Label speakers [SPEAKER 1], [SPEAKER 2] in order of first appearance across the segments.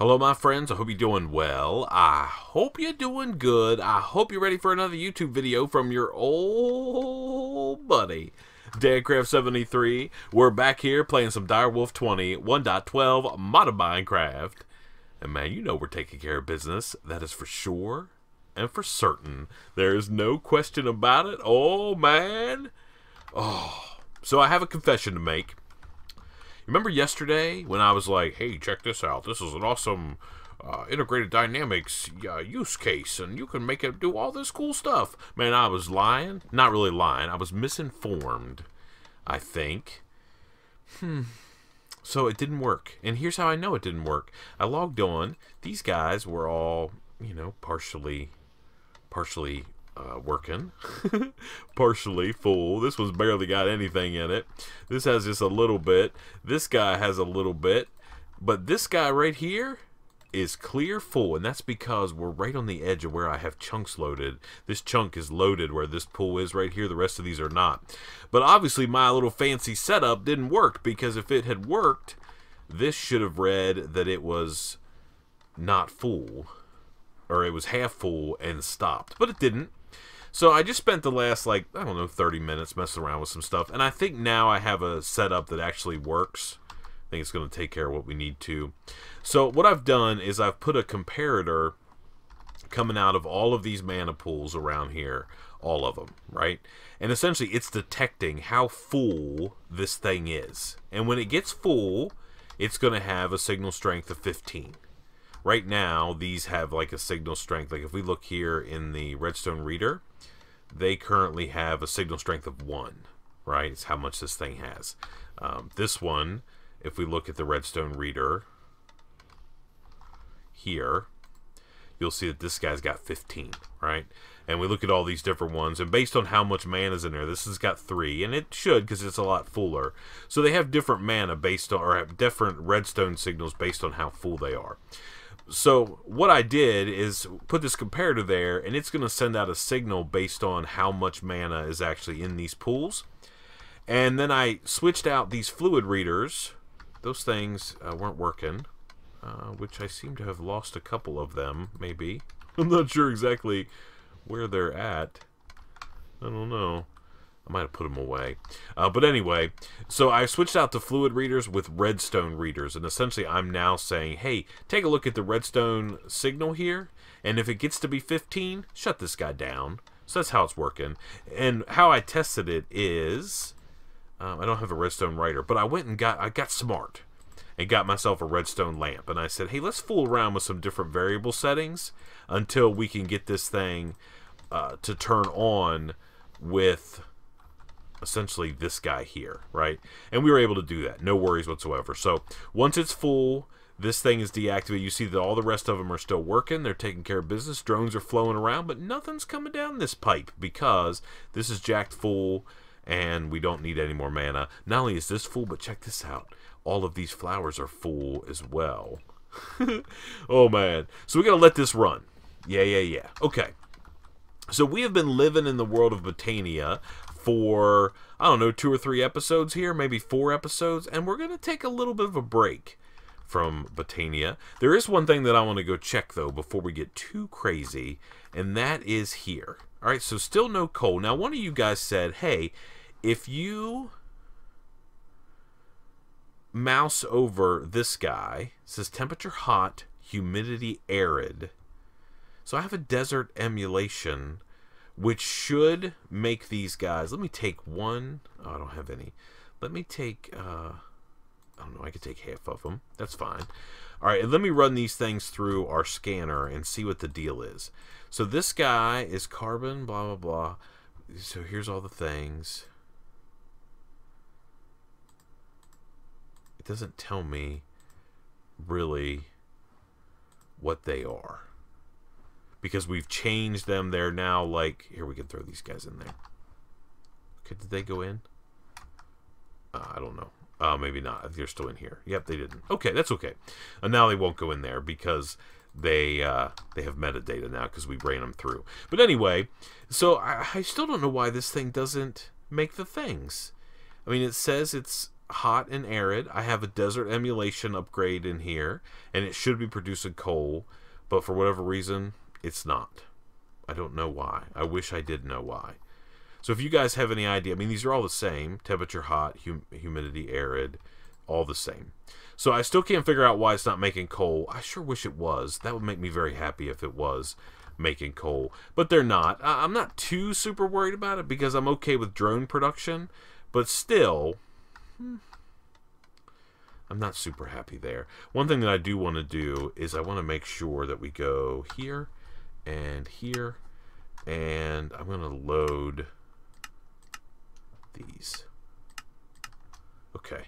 [SPEAKER 1] Hello, my friends. I hope you're doing well. I hope you're doing good. I hope you're ready for another YouTube video from your old buddy, DW20. We're back here playing some DW20 1.12 modded Minecraft. And man, you know we're taking care of business. That is for sure and for certain. There's no question about it. Oh, man. Oh, so I have a confession to make. Remember yesterday when I was like, hey, check this out. This is an awesome integrated dynamics use case, and you can make it do all this cool stuff. Man, I was lying. Not really lying. I was misinformed, I think. So it didn't work. And here's how I know it didn't work. I logged on. These guys were all, you know, partially working, partially full. This one's barely got anything in it. This has just a little bit. This guy has a little bit, but this guy right here is clear full, and that's because we're right on the edge of where I have chunks loaded. This chunk is loaded where this pool is right here. The rest of these are not. But obviously my little fancy setup didn't work, because if it had worked, this should have read that it was not full, or it was half full and stopped, but it didn't. So I just spent the last, like, I don't know, 30 minutes messing around with some stuff. And I think now I have a setup that actually works. I think it's going to take care of what we need to. So what I've done is I've put a comparator coming out of all of these mana pools around here. All of them, right? And essentially it's detecting how full this thing is. And when it gets full, it's going to have a signal strength of 15. Right now, these have like a signal strength. Like if we look here in the redstone reader, they currently have a signal strength of 1, right? It's how much this thing has. This one, if we look at the redstone reader here, you'll see that this guy's got 15, right? And we look at all these different ones, and based on how much mana is in there, this has got 3, and it should because it's a lot fuller. So they have different mana based on, or have different redstone signals based on how full they are. So what I did is put this comparator there, and it's going to send out a signal based on how much mana is actually in these pools. And then I switched out these fluid readers. Those things weren't working, which I seem to have lost a couple of them, maybe. I'm not sure exactly where they're at. I don't know. I might have put them away. But anyway, so I switched out to fluid readers with redstone readers. And essentially I'm now saying, hey, take a look at the redstone signal here. And if it gets to be 15, shut this guy down. So that's how it's working. And how I tested it is, I don't have a redstone writer, but I went and got smart and got myself a redstone lamp. And I said, hey, let's fool around with some different variable settings until we can get this thing to turn on with essentially this guy here, right? And we were able to do that, no worries whatsoever. So once it's full, this thing is deactivated. You see that all the rest of them are still working. They're taking care of business. Drones are flowing around, but nothing's coming down this pipe because this is jacked full and we don't need any more mana. Not only is this full, but check this out. All of these flowers are full as well. Oh man. So we gotta let this run. Yeah. Okay. So we have been living in the world of Botania for, I don't know, 2 or 3 episodes here, maybe 4 episodes, and we're going to take a little bit of a break from Botania. There is one thing that I want to go check, though, before we get too crazy, and that is here. All right, so still no coal. Now, one of you guys said, hey, if you mouse over this guy, it says temperature hot, humidity arid. So I have a desert emulation, which should make these guys. Let me take one. Oh, I don't have any. Let me take, I don't know, I could take half of them. That's fine. All right, and let me run these things through our scanner and see what the deal is. So this guy is carbon, blah, blah, blah. So here's all the things. It doesn't tell me really what they are, because we've changed them. They're now like, here, we can throw these guys in there. Okay, did they go in? I don't know. Maybe not. They're still in here. Yep, they didn't. Okay, that's okay. And now they won't go in there because they have metadata now because we ran them through. But anyway, so I still don't know why this thing doesn't make the things. I mean, it says it's hot and arid. I have a desert emulation upgrade in here, and it should be producing coal, but for whatever reason, it's not. I don't know why. I wish I did know why. So if you guys have any idea, I mean, these are all the same. Temperature, hot, humidity, arid, all the same. So I still can't figure out why it's not making coal. I sure wish it was. That would make me very happy if it was making coal. But they're not. I'm not too super worried about it because I'm okay with drone production. But still, I'm not super happy there. One thing that I do want to do is I want to make sure that we go here and here. And I'm going to load these. Okay.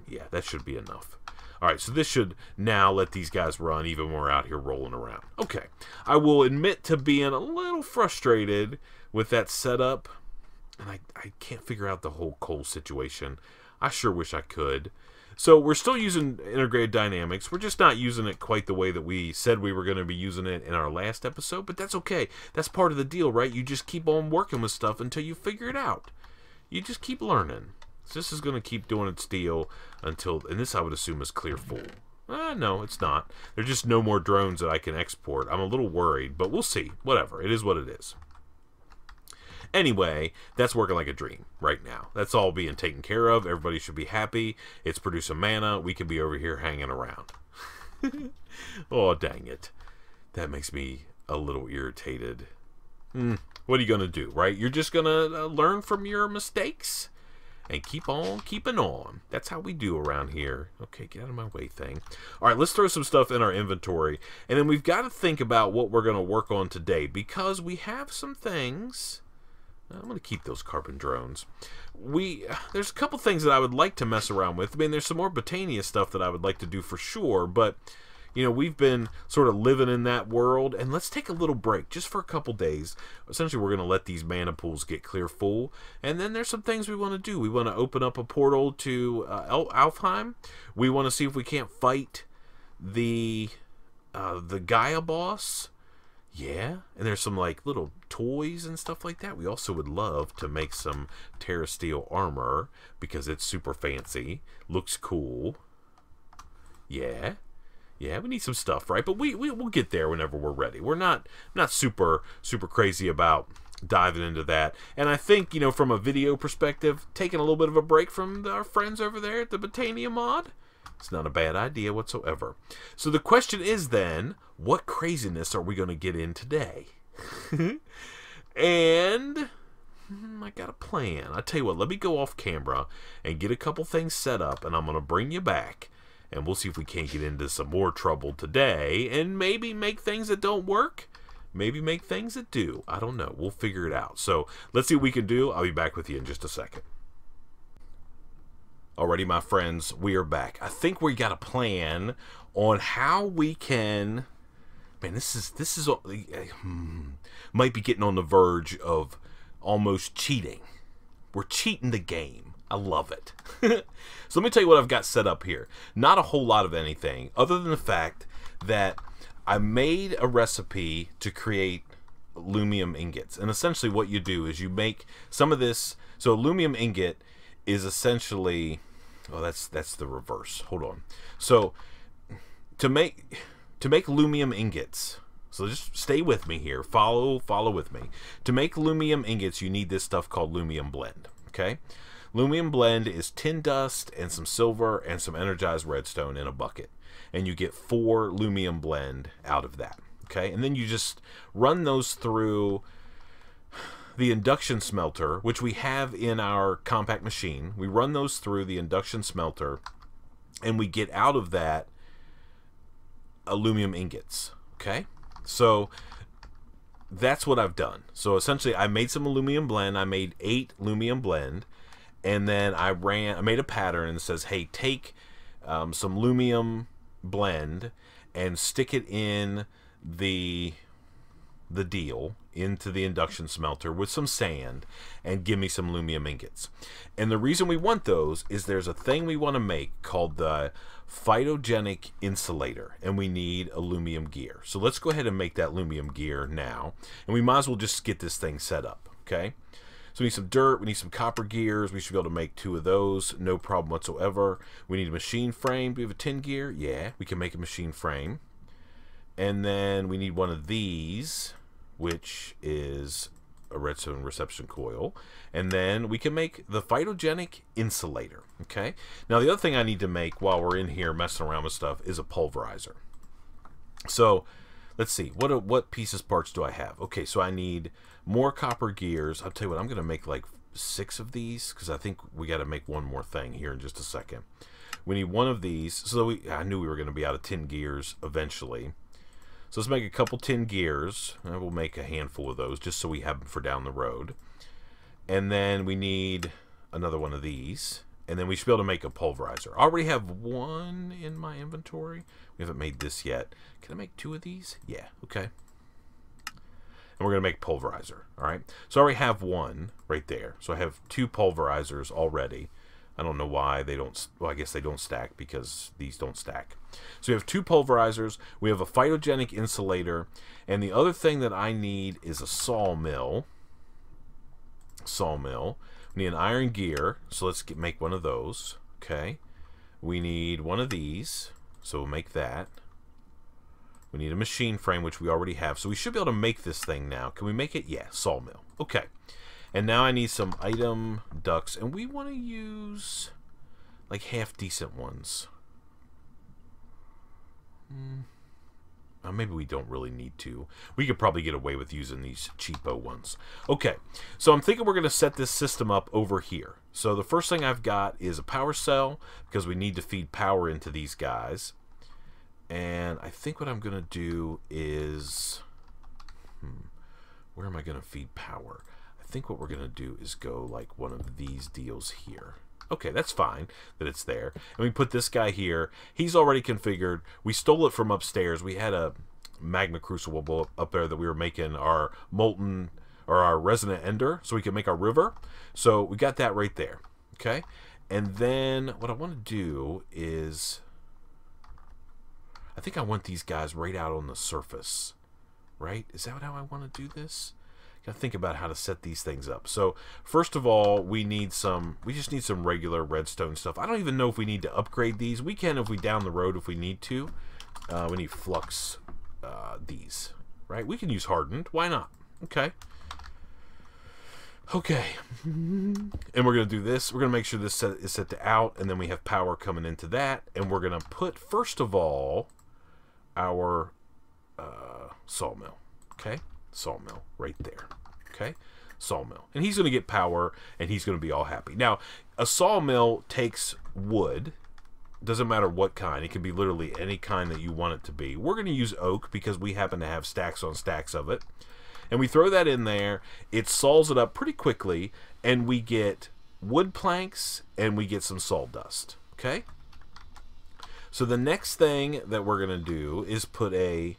[SPEAKER 1] Yeah, that should be enough. Alright, so this should now let these guys run even when we're out here rolling around. Okay. I will admit to being a little frustrated with that setup. And I can't figure out the whole coal situation. I sure wish I could. So we're still using integrated dynamics. We're just not using it quite the way that we said we were going to be using it in our last episode. But that's okay. That's part of the deal, right? You just keep on working with stuff until you figure it out. You just keep learning. So this is going to keep doing its deal until... And this I would assume is clear full. No, it's not. There's just no more drones that I can export. I'm a little worried, but we'll see. Whatever. It is what it is. Anyway, that's working like a dream right now. That's all being taken care of. Everybody should be happy. It's producing mana. We could be over here hanging around. Oh, dang it. That makes me a little irritated. What are you going to do, right? You're just going to learn from your mistakes and keep on keeping on. That's how we do around here. Okay, get out of my way, thing. All right, let's throw some stuff in our inventory. And then we've got to think about what we're going to work on today because we have some things... I'm going to keep those carbon drones. There's a couple things that I would like to mess around with. I mean, there's some more Botania stuff that I would like to do for sure, but, you know, we've been sort of living in that world, and let's take a little break just for a couple days. Essentially, we're going to let these mana pools get clear full, and then there's some things we want to do. We want to open up a portal to Alfheim. We want to see if we can't fight the Gaia boss. Yeah, and there's some like little toys and stuff like that. We also would love to make some Terra Steel armor because it's super fancy, looks cool. Yeah, we need some stuff, right? But we'll get there whenever we're ready. We're not super crazy about diving into that. And I think, you know, from a video perspective, taking a little bit of a break from our friends over there at the Botania mod, it's not a bad idea whatsoever. So the question is then, what craziness are we going to get in today? And I got a plan. I tell you what, let me go off camera and get a couple things set up, and I'm going to bring you back, and we'll see if we can't get into some more trouble today, and maybe make things that don't work, maybe make things that do. I don't know. We'll figure it out. So let's see what we can do. I'll be back with you in just a second. Alrighty, my friends, we are back. I think we got a plan on how we can... Man, this is might be getting on the verge of almost cheating. We're cheating the game. I love it. So let me tell you what I've got set up here. Not a whole lot of anything, other than the fact that I made a recipe to create aluminum ingots. And essentially what you do is you make some of this... So aluminum ingot is essentially... Oh, that's the reverse. Hold on. So to make aluminum ingots, so just stay with me here. Follow with me. To make aluminum ingots, you need this stuff called aluminum blend. Okay? Aluminum blend is tin dust and some silver and some energized redstone in a bucket. And you get 4 aluminum blend out of that. Okay? And then you just run those through the induction smelter, which we have in our compact machine. We run those through the induction smelter, and we get out of that aluminum ingots. Okay? So that's what I've done. So essentially, I made some aluminum blend. I made 8 aluminum blend, and then I made a pattern and it says, hey, take some aluminum blend and stick it in the deal into the induction smelter with some sand and give me some aluminum ingots. And the reason we want those is there's a thing we want to make called the phytogenic insulator, and we need aluminum gear. So let's go ahead and make that aluminum gear now, and we might as well just get this thing set up. Okay, So we need some dirt, we need some copper gears. We should be able to make 2 of those, no problem whatsoever. We need a machine frame. Do we have a tin gear? Yeah, we can make a machine frame. And then we need one of these, which is a redstone reception coil. And then we can make the phytogenic insulator. Okay. Now the other thing I need to make while we're in here messing around with stuff is a pulverizer. So let's see, what pieces parts do I have? Okay, so I need more copper gears. I'll tell you what, I'm going to make like 6 of these because I think we got to make one more thing here in just a second. We need one of these. So I knew we were going to be out of tin gears eventually. So let's make a couple tin gears. And we'll make a handful of those just so we have them for down the road. And then we need another one of these. And then we should be able to make a pulverizer. I already have one in my inventory. We haven't made this yet. Can I make 2 of these? Yeah, okay. And we're going to make pulverizer, all right? So I already have one right there. So I have 2 pulverizers already. I don't know why they don't, well, I guess they don't stack because these don't stack. So we have 2 pulverizers. We have a phytogenic insulator. And the other thing that I need is a sawmill. We need an iron gear, so let's make one of those. Okay. We need one of these, so we'll make that. We need a machine frame, which we already have, so we should be able to make this thing now. Can we make it? Yeah, sawmill. Okay. And now I need some item ducts, and we want to use like half decent ones. Maybe we don't really need to. We could probably get away with using these cheapo ones. Okay, so I'm thinking we're going to set this system up over here. So the first thing I've got is a power cell because we need to feed power into these guys. And I think what I'm going to do is... where am I going to feed power? I think what we're going to do is go like one of these deals here. Okay, that's fine that it's there. And we put this guy here. He's already configured. We stole it from upstairs. We had a magma crucible up there that we were making our molten or our resonant ender so we could make our river. So we got that right there. Okay? And then what I want to do is I think I want these guys right out on the surface. Right? Is that how I want to do this? Gotta think about how to set these things up. So first of all, we just need some regular redstone stuff. I don't even know if we need to upgrade these. We can if we down the road if we need to. We need flux these, right? We can use hardened. Why not? Okay. Okay. And we're gonna do this. We're gonna make sure this is set to out, and then we have power coming into that. And we're gonna put first of all our sawmill. Okay. Sawmill right there. Okay, sawmill, and he's going to get power and he's going to be all happy. Now a sawmill takes wood, doesn't matter what kind. It can be literally any kind that you want it to be. We're going to use oak because we happen to have stacks on stacks of it, and we throw that in there. It saws it up pretty quickly and we get wood planks and we get some sawdust. Okay, so the next thing that we're going to do is put a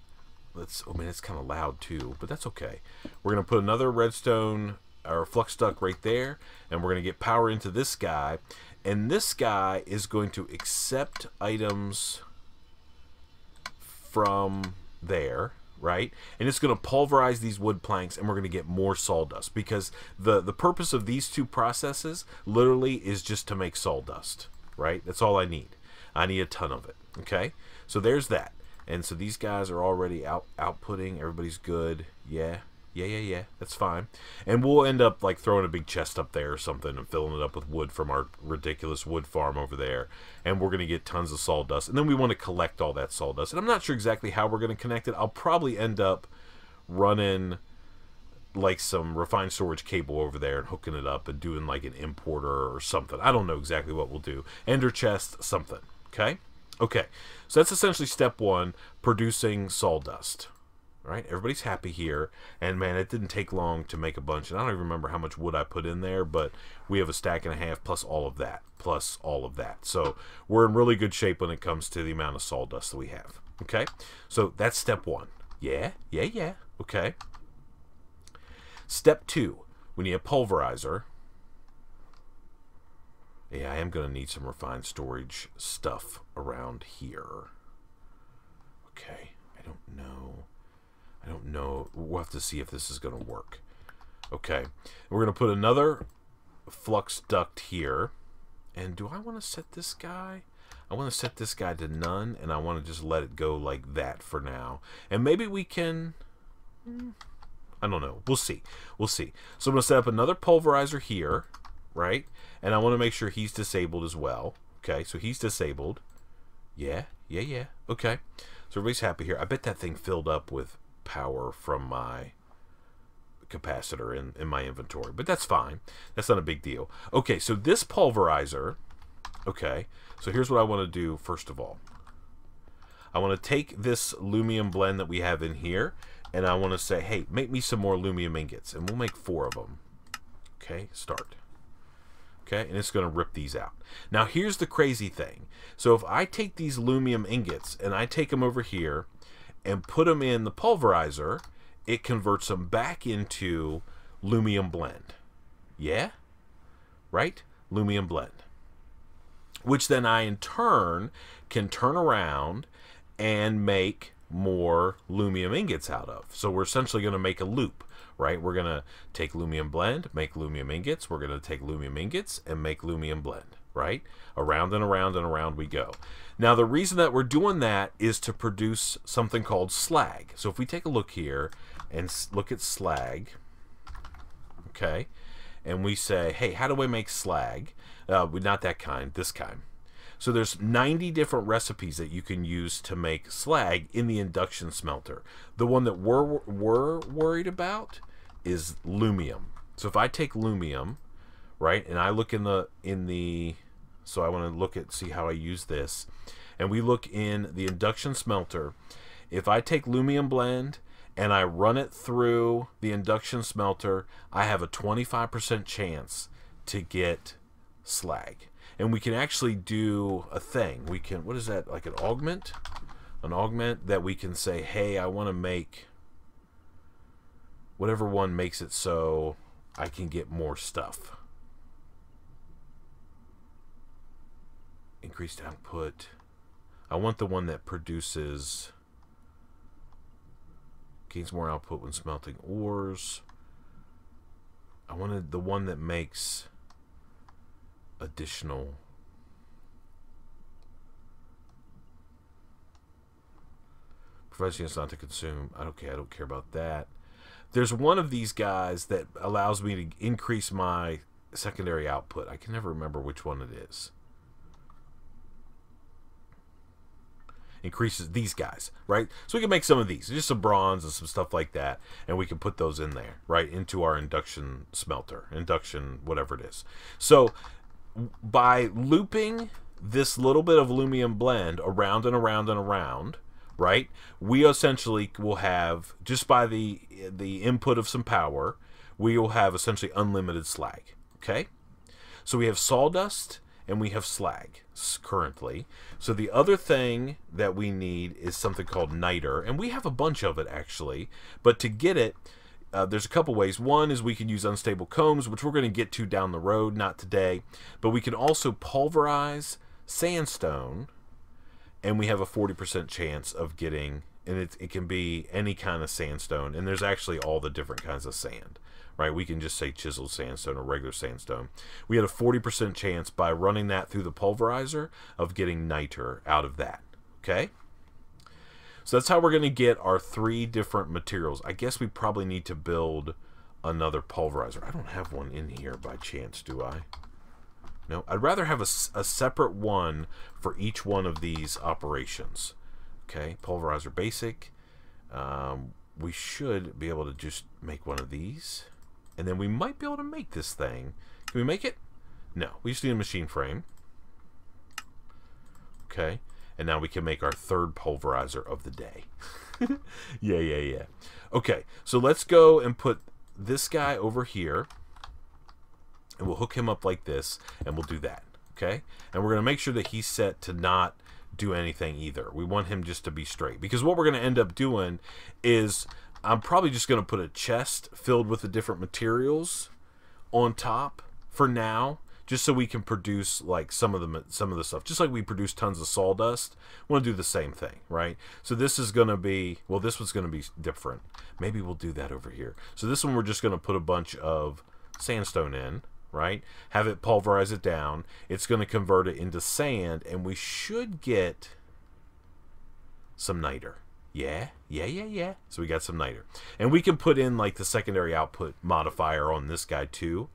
[SPEAKER 1] oh man, it's kind of loud too, but that's okay. We're going to put another redstone or flux duct right there, and we're going to get power into this guy, and this guy is going to accept items from there, right? And it's going to pulverize these wood planks, and we're going to get more sawdust because the purpose of these 2 processes literally is just to make sawdust, right? That's all I need. I need a ton of it, okay? So there's that. And so these guys are already outputting. Everybody's good. Yeah. That's fine. And we'll end up like throwing a big chest up there or something and filling it up with wood from our ridiculous wood farm over there. And we're going to get tons of sawdust. And then we want to collect all that sawdust. And I'm not sure exactly how we're going to connect it. I'll probably end up running like some refined storage cable over there and hooking it up and doing like an importer or something. I don't know exactly what we'll do. Ender chest, something. Okay? Okay, so that's essentially step 1, producing sawdust. All right, everybody's happy here, and man, it didn't take long to make a bunch, and I don't even remember how much wood I put in there, but we have a stack and a half plus all of that, plus all of that. So we're in really good shape when it comes to the amount of sawdust that we have. Okay, so that's step 1. Yeah. Okay. Step 2, we need a pulverizer. Yeah, I am going to need some refined storage stuff around here. Okay, I don't know. We'll have to see if this is going to work. Okay. We're going to put another flux duct here. And do I want to set this guy? I want to set this guy to none, and I want to just let it go like that for now. And maybe we can... I don't know. We'll see. We'll see. So I'm going to set up another pulverizer here, right? And I want to make sure he's disabled as well. Okay, so he's disabled. Yeah. Okay. So everybody's happy here. I bet that thing filled up with power from my capacitor in my inventory. But that's fine. That's not a big deal. Okay, so this pulverizer... Okay, so here's what I want to do first of all. I want to take this lumium blend that we have in here, and I want to say, hey, make me some more lumium ingots, and we'll make 4 of them. Okay, start. Okay, and it's going to rip these out. Now, here's the crazy thing. So if I take these lumium ingots, and I take them over here, and put them in the pulverizer, it converts them back into lumium blend. Yeah? Right? Lumium blend. Which then I, in turn, can turn around and make more lumium ingots out of. So we're essentially going to make a loop, right? We're going to take lumium blend, make lumium ingots. We're going to take lumium ingots and make lumium blend, right? Around and around and around we go. Now, the reason that we're doing that is to produce something called slag. So if we take a look here and look at slag, okay, and we say, hey, how do I make slag? Not that kind, this kind. So there's 90 different recipes that you can use to make slag in the induction smelter. The one that we're worried about is lumium. So if I take lumium, right, and I look in the so I want to look at, see how I use this, and we look in the induction smelter. If I take lumium blend and I run it through the induction smelter, I have a 25% chance to get slag. And we can actually do a thing. We can, what is that, like an augment? An augment that we can say, hey, I want to make whatever one makes it so I can get more stuff. Increased output. I want the one that produces, gains more output when smelting ores. I wanted the one that makes additional provides chance not to consume. I don't care about that. There's one of these guys that allows me to increase my secondary output. I can never remember which one it is. Increases these guys, right? So we can make some of these, just some bronze and some stuff like that, and we can put those in there, right, into our induction smelter, induction whatever it is. So by looping this little bit of lumium blend around and around and around, right, we essentially will have, just by the input of some power, we will have essentially unlimited slag. Okay, so we have sawdust and we have slag currently. So the other thing that we need is something called niter, and we have a bunch of it actually, but to get it, there's a couple ways. One is we can use unstable combs, which we're going to get to down the road, not today. But we can also pulverize sandstone, and we have a 40% chance of getting, and it can be any kind of sandstone. And there's actually all the different kinds of sand, right? We can just say chiseled sandstone or regular sandstone. We had a 40% chance by running that through the pulverizer of getting niter out of that, okay? So that's how we're going to get our 3 different materials. I guess we probably need to build another pulverizer. I don't have one in here by chance, do I? No, I'd rather have a separate one for each one of these operations. Okay, pulverizer basic. We should be able to just make one of these. And then we might be able to make this thing. Can we make it? No, we just need a machine frame. Okay. And now we can make our 3rd pulverizer of the day. Yeah. Okay, so let's go and put this guy over here. And we'll hook him up like this, and we'll do that. Okay? And we're going to make sure that he's set to not do anything either. We want him just to be straight. Because what we're going to end up doing is, I'm probably just going to put a chest filled with the different materials on top for now, just so we can produce like some of the stuff. Just like we produce tons of sawdust, we want to do the same thing, right? So this is going to be, well, this one's going to be different. Maybe we'll do that over here. So this one we're just going to put a bunch of sandstone in, right? Have it pulverize it down. It's going to convert it into sand, and we should get some niter. Yeah. So we got some niter. And we can put in like the secondary output modifier on this guy too.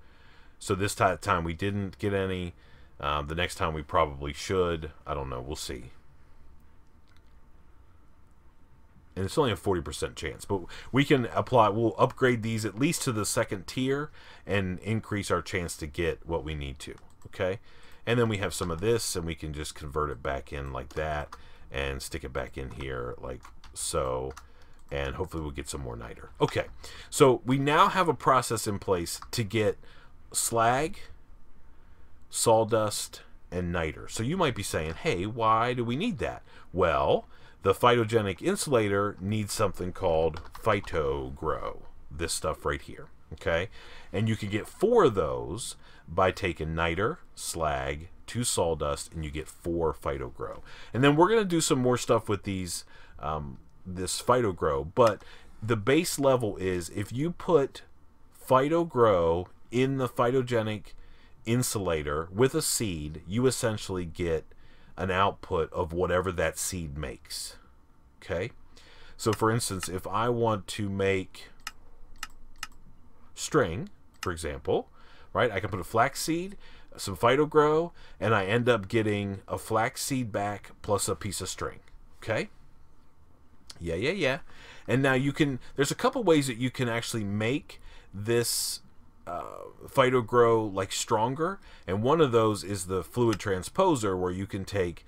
[SPEAKER 1] So this time we didn't get any. The next time we probably should. I don't know. We'll see. And it's only a 40% chance. But we can apply. We'll upgrade these at least to the second tier and increase our chance to get what we need to. Okay? And then we have some of this, and we can just convert it back in like that and stick it back in here like so. And hopefully we'll get some more niter. Okay. So we now have a process in place to get slag, sawdust, and niter. So you might be saying, hey, why do we need that? Well, the phytogenic insulator needs something called phytogrow, this stuff right here, okay? And you can get 4 of those by taking niter, slag, 2 sawdust, and you get 4 phytogrow. And then we're going to do some more stuff with these, this phytogrow, but the base level is if you put phytogrow in the phytogenic insulator with a seed, you essentially get an output of whatever that seed makes. Okay? So for instance, if I want to make string, for example, right, I can put a flax seed, some phytogrow, and I end up getting a flax seed back plus a piece of string. Okay? Yeah. And now you can, there's a couple ways that you can actually make this phytogrow like stronger, and one of those is the fluid transposer, where you can take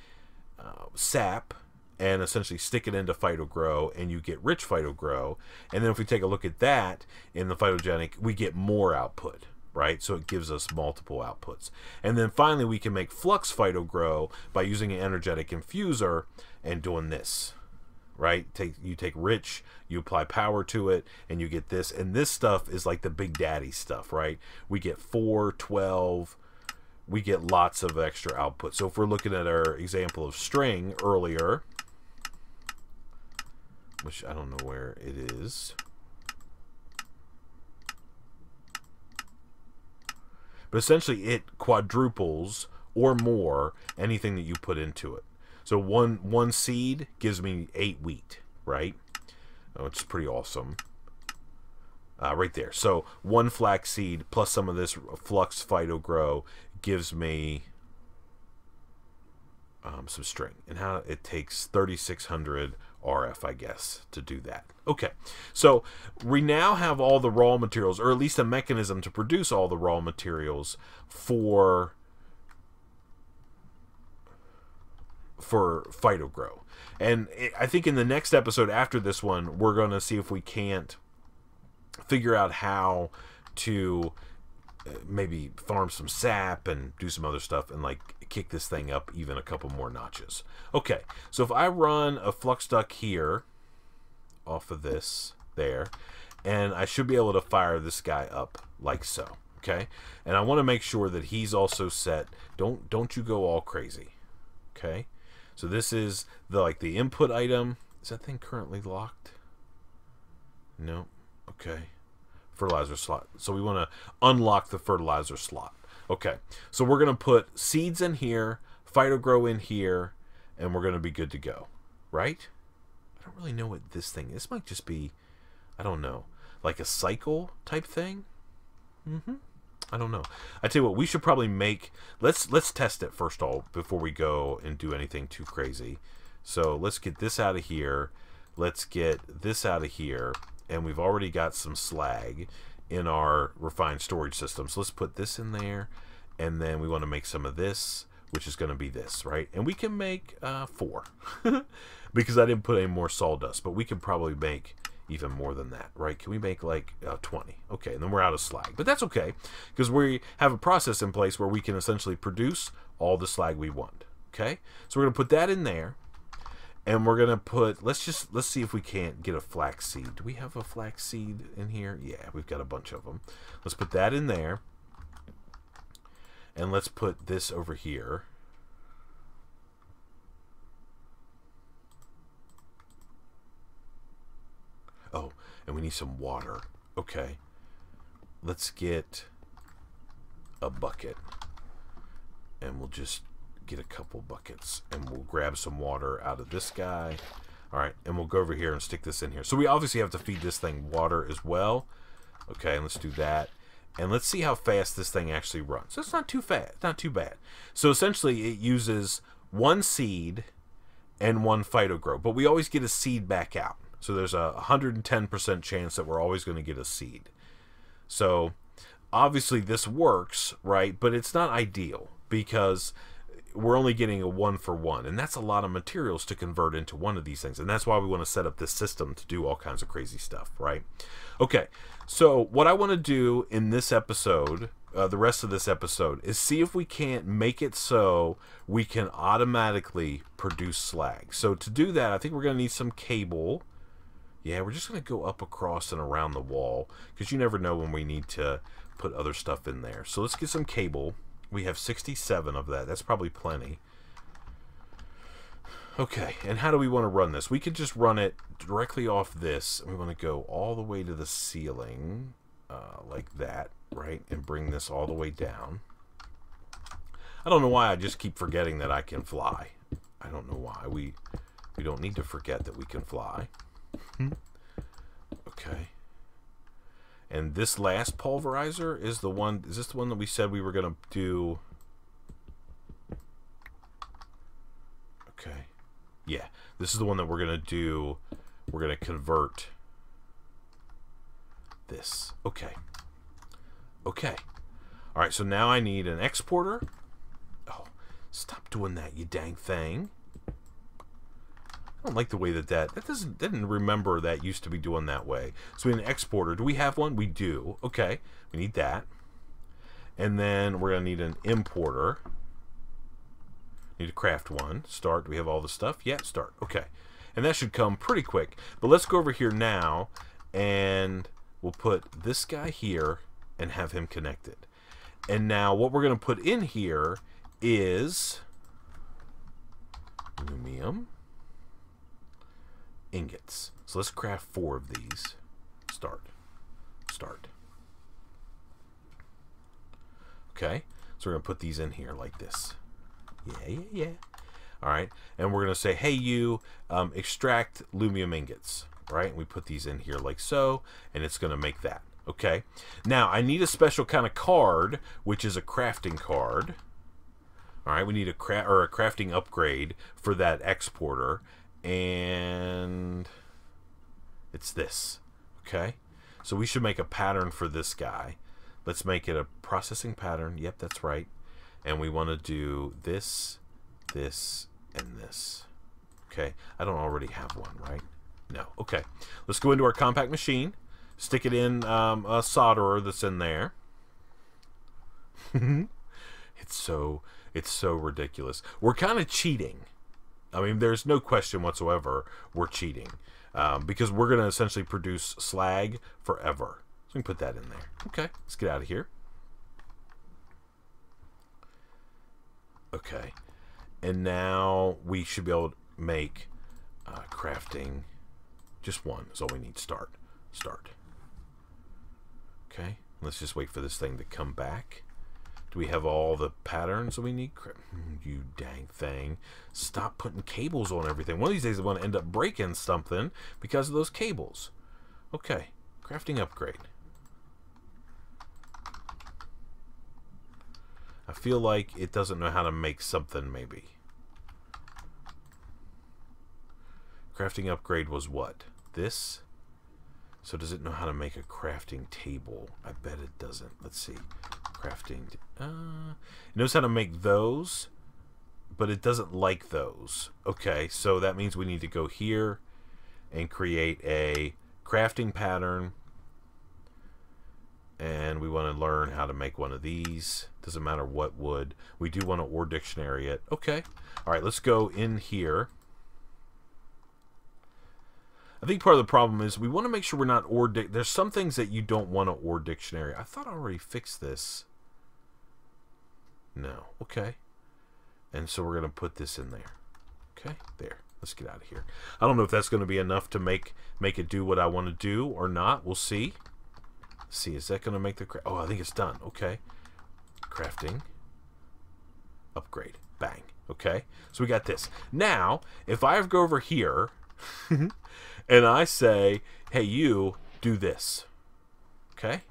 [SPEAKER 1] sap and essentially stick it into phytogrow and you get rich phytogrow. And then if we take a look at that in the phytogenic, we get more output, right? So it gives us multiple outputs. And then finally we can make flux phytogrow by using an energetic infuser and doing this, right? You take rich, you apply power to it, and you get this. And this stuff is like the big daddy stuff, right? We get 4, 12, we get lots of extra output. So if we're looking at our example of string earlier, which I don't know where it is, but essentially it quadruples or more anything that you put into it. So one seed gives me 8 wheat, right? Which is pretty awesome. Right there. So 1 flax seed plus some of this flux phytogrow gives me some string. And how it takes 3600 RF, I guess, to do that. Okay, so we now have all the raw materials, or at least a mechanism to produce all the raw materials for phytogrow. And I think in the next episode after this one, we're going to see if we can't figure out how to maybe farm some sap and do some other stuff and like kick this thing up even a couple more notches. Okay, so if I run a flux duct here off of this there, and I should be able to fire this guy up like so. Okay, and I want to make sure that he's also set. Don't you go all crazy. Okay, so this is the input item. Is that thing currently locked? No. Okay. Fertilizer slot. So we want to unlock the fertilizer slot. Okay. So we're going to put seeds in here, phytogrow in here, and we're going to be good to go. Right? I don't really know what this thing is. This might just be, I don't know, like a cycle type thing. I don't know. I tell you what, we should probably make, let's test it first of all before we go and do anything too crazy. So let's get this out of here. Let's get this out of here. And we've already got some slag in our refined storage system. So let's put this in there. And then we want to make some of this, which is going to be this, right? And we can make 4 because I didn't put any more sawdust. But we can probably make even more than that, right? Can we make like 20? Okay, and then we're out of slag. But that's okay because we have a process in place where we can essentially produce all the slag we want. Okay? So we're going to put that in there. And we're gonna put, let's see if we can't get a flax seed. Do we have a flax seed in here? Yeah, we've got a bunch of them. Let's put that in there. And let's put this over here. Oh, and we need some water. Okay. Let's get a bucket. And we'll just get a couple buckets. And we'll grab some water out of this guy. Alright, and we'll go over here and stick this in here. So we obviously have to feed this thing water as well. Okay, let's do that. And let's see how fast this thing actually runs. So it's not too fast, not too bad. So essentially it uses one seed and one phytogrow. But we always get a seed back out. So there's a 110% chance that we're always going to get a seed. So obviously this works, right? But it's not ideal because we're only getting a 1-for-1, and that's a lot of materials to convert into one of these things, and that's why we want to set up this system to do all kinds of crazy stuff, right? Okay, so what I want to do in this episode, the rest of this episode, is see if we can't make it so we can automatically produce slag. So to do that, I think we're going to need some cable. Yeah, we're just going to go up across and around the wall, because you never know when we need to put other stuff in there. So let's get some cable. We have 67 of that. That's probably plenty. Okay, and how do we want to run this? We could just run it directly off this. We want to go all the way to the ceiling, like that, right? And bring this all the way down. I don't know why I just keep forgetting that I can fly. I don't know why. We don't need to forget that we can fly. Okay. And this last pulverizer is the one, is this the one that we said we were going to do? Okay. Yeah, this is the one that we're going to do. We're going to convert this. Okay. Okay. All right, so now I need an exporter. Oh, stop doing that, you dang thing. I don't like the way that didn't remember that used to be doing that way. So we need an exporter. Do we have one? We do. Okay, we need that. And then we're going to need an importer. Need to craft one. Start. Do we have all the stuff? Yeah, start. Okay. And that should come pretty quick. But let's go over here now, and we'll put this guy here and have him connected. And now what we're going to put in here is aluminum ingots. So let's craft 4 of these. Start. Start. Okay. So we're going to put these in here like this. Yeah. All right. And we're going to say, hey, you extract aluminum ingots. Right. And we put these in here like so. And it's going to make that. Okay. Now, I need a special kind of card, which is a crafting card. All right. We need a crafting upgrade for that exporter. And it's this. Okay, so we should make a pattern for this guy. Let's make it a processing pattern. Yep, that's right. And we want to do this, this, and this. Okay, I don't already have one, right? No. Okay, let's go into our compact machine, stick it in a solderer that's in there. It's so ridiculous. We're kind of cheating. I mean, there's no question whatsoever we're cheating, because we're going to essentially produce slag forever. So we can put that in there. Okay, let's get out of here. Okay, and now we should be able to make crafting. Just one is all we need. Start. Start. Okay, let's just wait for this thing to come back. Do we have all the patterns that we need? You dang thing. Stop putting cables on everything. One of these days I'm going to end up breaking something because of those cables. Okay. Crafting upgrade. I feel like it doesn't know how to make something, maybe. Crafting upgrade was what? This? So does it know how to make a crafting table? I bet it doesn't. Let's see. Crafting. It knows how to make those, but it doesn't like those. Okay, so that means we need to go here and create a crafting pattern. And we want to learn how to make one of these. Doesn't matter what wood. We do want to ore dictionary it. Okay. All right, let's go in here. I think part of the problem is we want to make sure we're not ore dictionary. There's some things that you don't want to ore dictionary. I thought I already fixed this. No. Okay. And so we're going to put this in there. Okay, there. Let's get out of here. I don't know if that's going to be enough to make it do what I want to do or not. We'll see. Let's see, is that going to make the... Oh, I think it's done. Okay. Crafting. Upgrade. Bang. Okay, so we got this. Now, if I go over here and I say, hey, you, do this. Okay?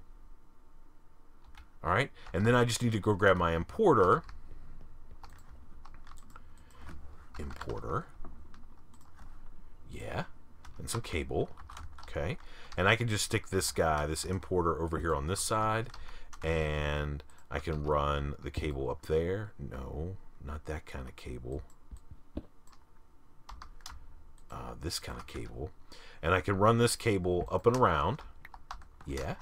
[SPEAKER 1] All right, and then I just need to go grab my importer. Yeah, and some cable. Okay, and I can just stick this guy, this importer, over here on this side, and I can run the cable up there. No, not that kind of cable. This kind of cable, and I can run this cable up and around. Yeah.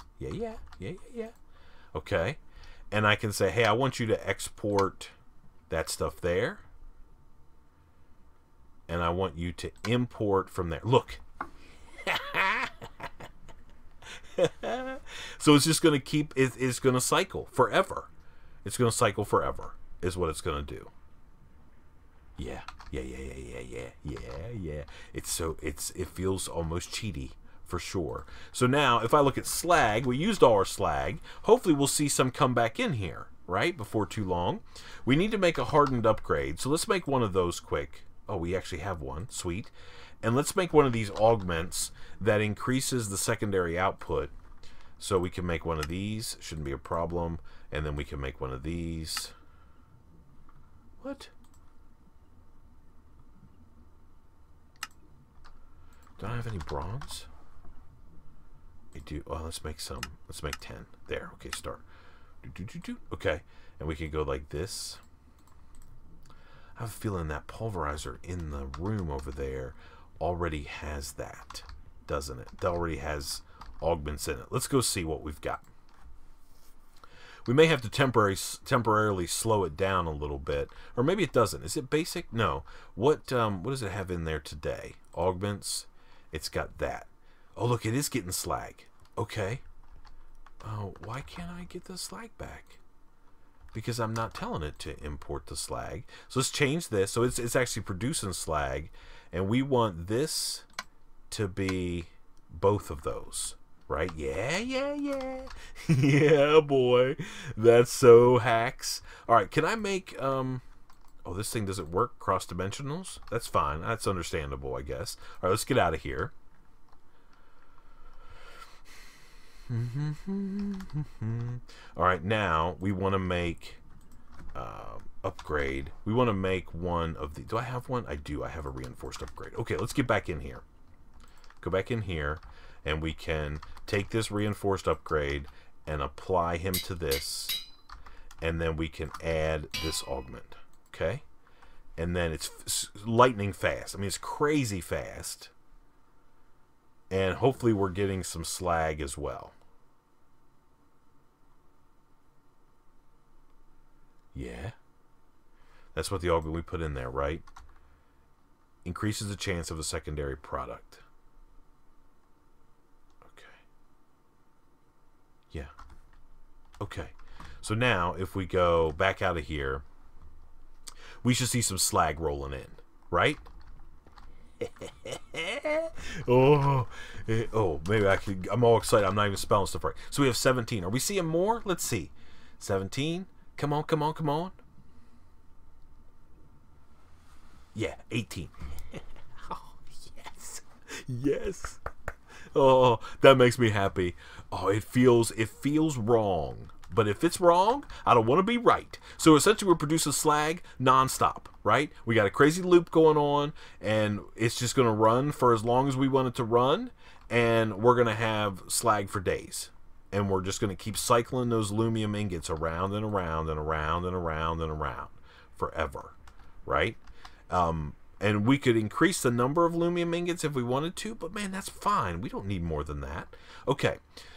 [SPEAKER 1] Okay, and I can say, hey, I want you to export that stuff there, and I want you to import from there. Look. So it's just going to keep, it's going to cycle forever. It's going to cycle forever is what it's going to do. Yeah. It feels almost cheaty for sure. So now if I look at slag, we used all our slag. Hopefully we'll see some come back in here, right? Before too long. We need to make a hardened upgrade. So let's make one of those quick. Oh, we actually have one. Sweet. And let's make one of these augments that increases the secondary output. So we can make one of these. Shouldn't be a problem. And then we can make one of these. What? Don't I have any bronze? I do. Well, let's make some. Let's make 10. There. Okay, start. Okay. And we can go like this. I have a feeling that pulverizer in the room over there already has that, doesn't it? It already has augments in it. Let's go see what we've got. We may have to temporarily slow it down a little bit, or maybe it doesn't. Is it basic? No. What does it have in there today? Augments. It's got that. Oh, look, it is getting slag. Okay. Oh, why can't I get the slag back? Because I'm not telling it to import the slag. So let's change this. So it's actually producing slag, and we want this to be both of those. Right? Yeah. Yeah, boy. That's so hacks. All right, can I make... Oh, this thing doesn't work cross dimensionals? That's fine. That's understandable, I guess. All right, let's get out of here. All right, now we want to make upgrade. We want to make one of the... Do I have one? I do. I have a reinforced upgrade. Okay, let's get back in here. Go back in here, and we can take this reinforced upgrade and apply him to this, and then we can add this augment. Okay, and then it's lightning fast. I mean, it's crazy fast, and hopefully we're getting some slag as well. Yeah, that's what the augment we put in there, right? Increases the chance of a secondary product. Okay. Yeah. Okay. So now if we go back out of here, we should see some slag rolling in, right? Oh, maybe I could. I'm all excited. I'm not even spelling stuff right. So we have 17. Are we seeing more? Let's see. 17. Come on. Yeah, 18. Oh, yes. Oh, that makes me happy. Oh, it feels wrong. But if it's wrong, I don't want to be right. So essentially we're producing slag nonstop, right? We got a crazy loop going on, and it's just going to run for as long as we want it to run, and we're going to have slag for days. And we're just going to keep cycling those aluminum ingots around and around and around and around and around forever, right? And we could increase the number of aluminum ingots if we wanted to, but man, that's fine. We don't need more than that. Okay.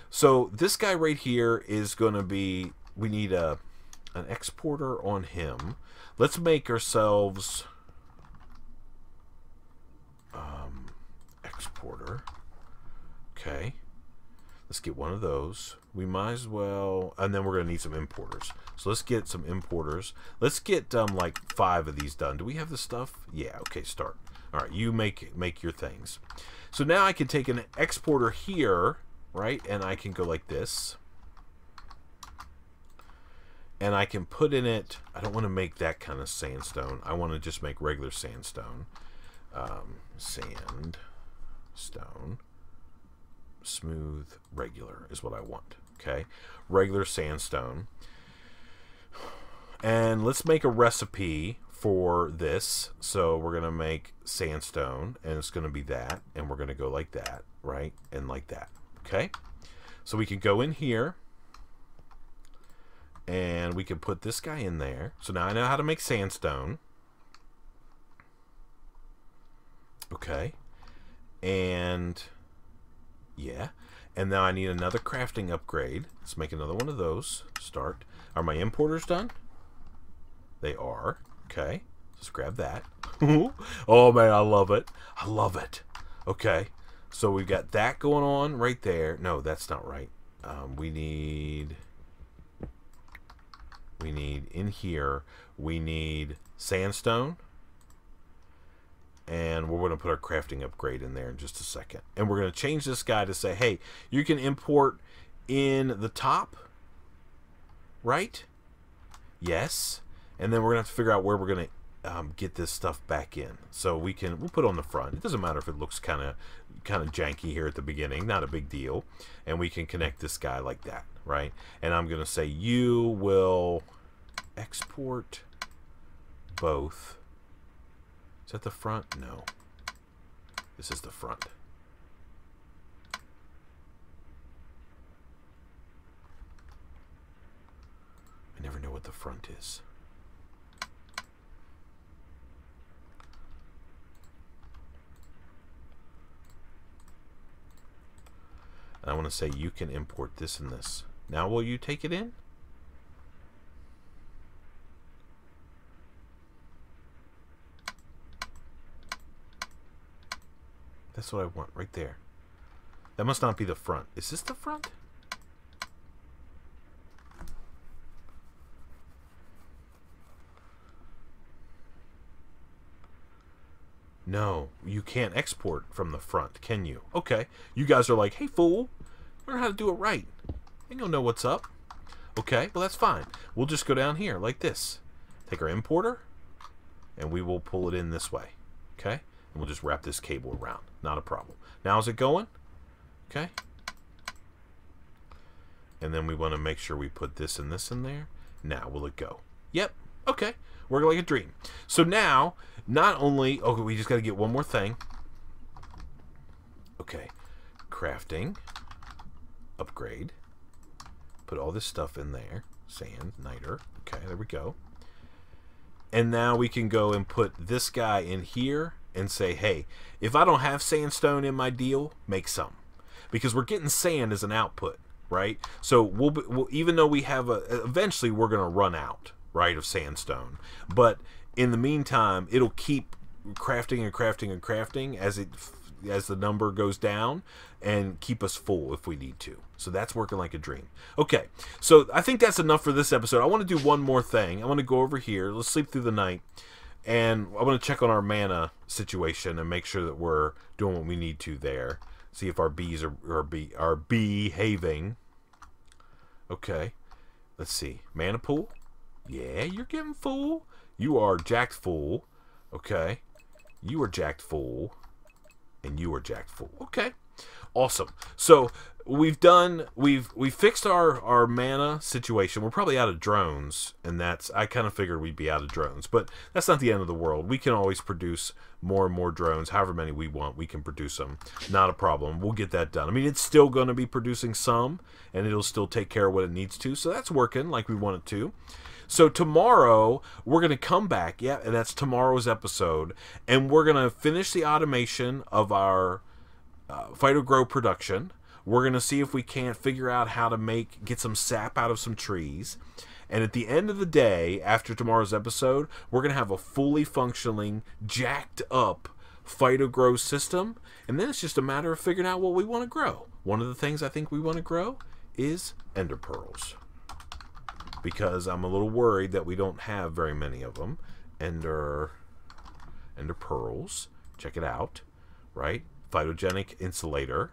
[SPEAKER 1] So this guy right here is going to be, we need an exporter on him. Let's make ourselves exporter. Okay. Let's get one of those. We might as well, and then we're going to need some importers. So let's get some importers. Let's get like 5 of these done. Do we have the stuff? Yeah, okay, start. All right, you make your things. So now I can take an exporter here, right? And I can go like this. And I can put in it, I don't want to make that kind of sandstone. I want to just make regular sandstone. Sandstone. Smooth, regular is what I want. Okay, regular sandstone. And let's make a recipe for this. So we're gonna make sandstone, and it's gonna be that, and we're gonna go like that, right, and like that. Okay, so we can go in here, and we can put this guy in there. So now I know how to make sandstone. Okay, and yeah, and now I need another crafting upgrade. Let's make another one of those. Start. Are my importers done? They are. Okay, let's grab that. Oh man, I love it. I love it. Okay, so we've got that going on right there. No, that's not right. We need in here, we need sandstone. And we're going to put our crafting upgrade in there in just a second. And we're going to change this guy to say, hey, you can import in the top, right? Yes. And then we're going to have to figure out where we're going to get this stuff back in. So we'll put it on the front. It doesn't matter if it looks kind of janky here at the beginning. Not a big deal. And we can connect this guy like that, right? And I'm going to say you will export both. Is that the front? No. This is the front. I never know what the front is. And I want to say you can import this and this. Now will you take it in? That's what I want right there. That must not be the front. Is this the front? No, you can't export from the front, can you? Okay. You guys are like, hey, fool, learn how to do it right. They don't know what's up. Okay, well, that's fine. We'll just go down here like this. Take our importer, and we will pull it in this way. Okay? And we'll just wrap this cable around. Not a problem. Now is it going? Okay. And then we want to make sure we put this and this in there. Now will it go? Yep. Okay. Working like a dream. So now, not only... Okay, we just got to get one more thing. Okay. Crafting. Upgrade. Put all this stuff in there. Sand. Niter. Okay, there we go. And now we can go and put this guy in here and say, hey, if I don't have sandstone in my deal, make some. Because we're getting sand as an output, right? So we'll even though we have eventually we're going to run out, right, of sandstone. But in the meantime, it'll keep crafting and crafting and crafting as the number goes down and keep us full if we need to. So that's working like a dream. Okay, so I think that's enough for this episode. I want to do one more thing. I want to go over here. Let's sleep through the night. And I want to check on our mana situation and make sure that we're doing what we need to there. See if our bees are behaving. Okay. Let's see. Mana pool? Yeah, you're getting full. You are jacked full. Okay. You are jacked full. And you are jacked full. Okay. Awesome. So we've fixed our mana situation. We're probably out of drones, and I kind of figured we'd be out of drones, but that's not the end of the world. We can always produce more and more drones, however many we want. We can produce them. Not a problem. We'll get that done. I mean, it's still going to be producing some, and it'll still take care of what it needs to, so that's working like we want it to. So tomorrow, we're going to come back, yeah, and that's tomorrow's episode, and we're going to finish the automation of our phytogrow production. We're going to see if we can't figure out how to get some sap out of some trees. And at the end of the day, after tomorrow's episode, we're going to have a fully functioning, jacked up phytogrow system. And then it's just a matter of figuring out what we want to grow. one of the things I think we want to grow is ender pearls, because I'm a little worried that we don't have very many of them. Ender pearls. Check it out, right? Phytogenic insulator.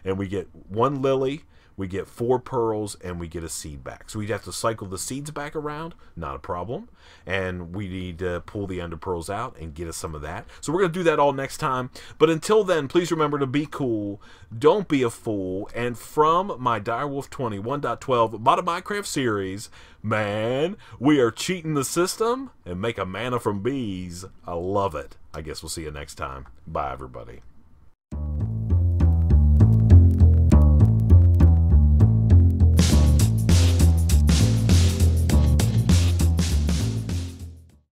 [SPEAKER 1] And we get 1 lily, we get 4 pearls, and we get a seed back. So we'd have to cycle the seeds back around, not a problem. And we need to pull the ender pearls out and get us some of that. So we're going to do that all next time. But until then, please remember to be cool, don't be a fool, and from my DW20 1.12 Modern Minecraft series, man, we are cheating the system and make a mana from bees. I love it. I guess we'll see you next time. Bye, everybody.